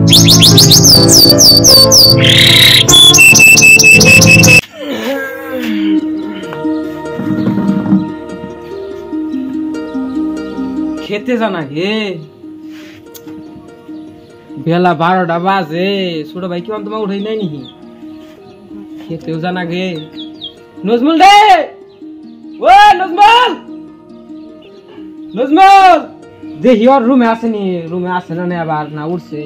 খেতে জানা গে বেলা 12টা বাজে ছোট ভাই কেমন তোমার উঠাই নাই নাকি খেতেও জানা গে নজমুল রে ও নজমুল নজমুল দেখি ওর রুমে আসেনি রুমে আসে না আবার না উঠছে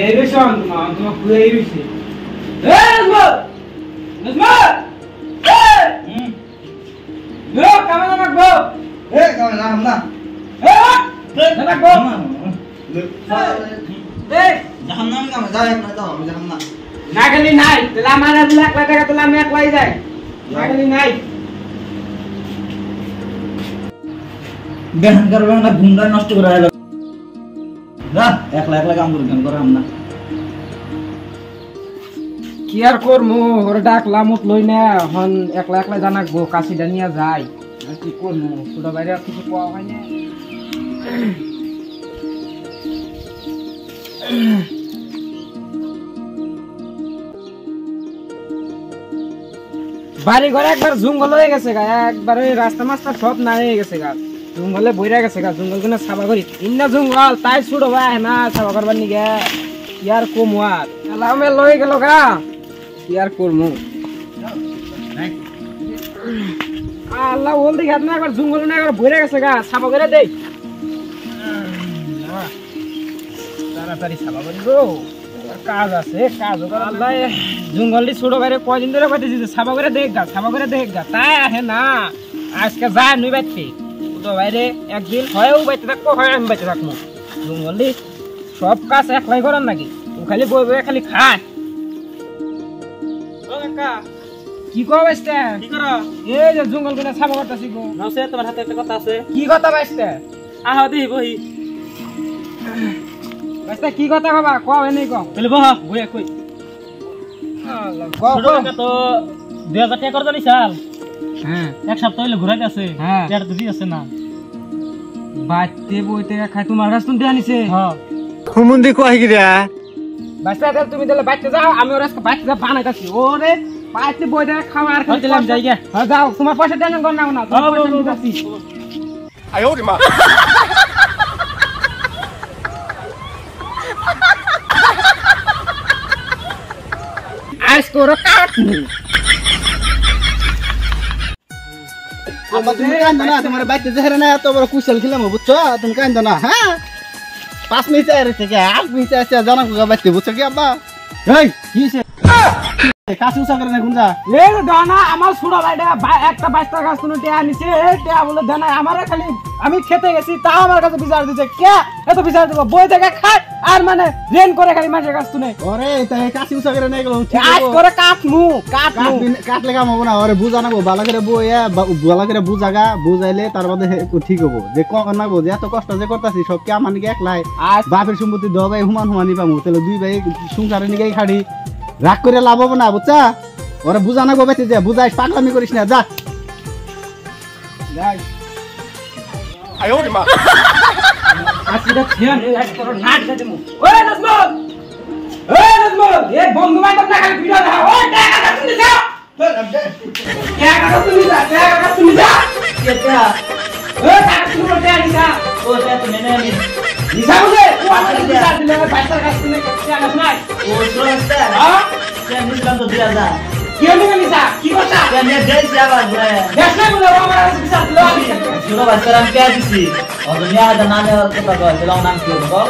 এই রে শান্ত মা তোমার কুয়ে রইছে এ নজমুল নজমুল এ লো কামনা রাখবো এ কামনা না আমরা এ রাখবো এ জাহান্নাম না যায় না তো আমি জাহান্নাম না গলি নাই তাহলে আমার 1 লাখ টাকা তাহলে আমি একলাই যাই না গলি নাই বেহান করবে না ঘুমটা নষ্ট করে আইলো না একলা একলা কাম করে আমরা কি আর করমু ওরে ডাকলাম উঠলই না এখন একলা একলা জানাকবো কাশিটা নিয়ে যাই আর কি করমু ছোট বাইরে আর কিছু পাওয়া হয় না বাড়ি ঘরে একবার জঙ্গল হয়ে গেছে গা একবারে রাস্তা মাস্তা সব না হয়ে গেছে গা জঙ্গলে বইরা গেছে গা জঙ্গল কোনে সাবা করি ইন্না জঙ্গল তাই ছোট ভাই না সাবা করবার নিগে ইয়ার কম আর এলামে লই গেল গা ইয়ার করমু আল্লাহ ওল দেখি আপনি একবার জঙ্গল না একবার বইরা গেছে গা সাবা করে দেই তাড়াতাড়ি সাবা করি গো কাজ আছে কাজ আল্লাহ জঙ্গলটি ছোট বাইরে কয়দিন ধরে কইতেছি সাবা করে দেখ গা তাই আহে না আজকে যা নুই বাইতে ছোট বাইরে একদিন হয়ও বাইতে থাকবো হয় আমি বাইতে থাকবো জঙ্গলটি সব কাজ একলাই করার নাকি ও খালি বই বই খালি খায় ও কাকা কি কও বাইতে কি করো এই যে জঙ্গল কোনে সাবা করতেছি গো নসে তোমার হাতে একটা কথা আছে কি কথা বাইতে আহা দেই বহি বাইতে কি কথা কবা কও এনে কও তাহলে বহা বইয়া কই তো 2000 টাকা করে জানি চাল হ্যাঁ এক সপ্তাহ হইলে ঘুরাইতে আছে হ্যাঁ টাকা তো দিছে না বাইতে বইতে খাই তোমার কাছ থেকে আনিছে হ্যাঁ হুমুন্দি কই গিরা বাসা তাহলে তুমি তাহলে বাইতে যাও আমি ওর আজকে বাইতে যা বানাইতাছি ওরে বাইতে বইতে খাওয়া আর খাই দিলাম যাই গে হ্যাঁ যাও তোমার পয়সা টেনশন কর না তোমার পয়সা দিতাছি আয় ওরে মা আজ তোর কাটনি আব্বা তুমি কান্দো না তোমার বাইতে জেরে না এত বড় কুশল খেলাম বুঝছো তুমি কান্দো না হ্যাঁ 5 মিনিট আরে থেকে 8 মিনিট আছে জানা কো বাইতে বুঝছো কি আব্বা এই কিছে কাছে উসা করে না গুঞ্জা এ দানা আমার ছোট ভাইটা একটা 22 টাকা শুনে টিয়া নিছে টিয়া বলে দানা আমারে খালি আমি খেতে গেছি তা আমার কাছে বিচার দিছে কে এত বিচার দিব বই থেকে খায় আর মানে রেন করে খালি মাঝে কাছ তুনে ওরে তাই কাছে উসা করে নাই গেল আজ করে কাটমু কাটলে কাম হবে না ওরে বুঝা নাগো ভালো করে বইয়া ভালো করে বুঝাগা বুঝাইলে তার বাদে ঠিক হবো যে কোন নাগো যে এত কষ্ট যে করতাছি সব কি আমার নিকে একলাই বাপের সম্পত্তি দ ভাই হুমান হুমানি পামু তাহলে দুই ভাই সংসারে নিকেই খাড়ি রাগ করে লাভ হবে না বুঝছা ওরে বুঝা নাগো বেঁচে যা বুঝাইস পাগলামি করিস না যা আয় ওরে মা আজকে ছেন এক করো নাট দে দেমু ওই নজমুল এ বন্ধু বান্ধব না খালি ভিডিও দেখা ওই টাকা তুমি যাও টাকা তুমি যা কেটা ওই টাকা তুমি ওটা নিসা ও তে তুমি নে নি নিসা বলে ও আমার বিচার দিলে বাইস্তার কাছ থেকে টাকা নাই ও সোস্তা হ্যাঁ তে নিলাম তো 2000 কি হলো নিসা কি কথা তে নে দেই আবার দেখ না বলে আমার কাছে বিচার দিলো আমি ছোট বাচ্চারা আমি কে দিছি ও দুনিয়া দা নামে কথা কয় দিলাম নাম কি বল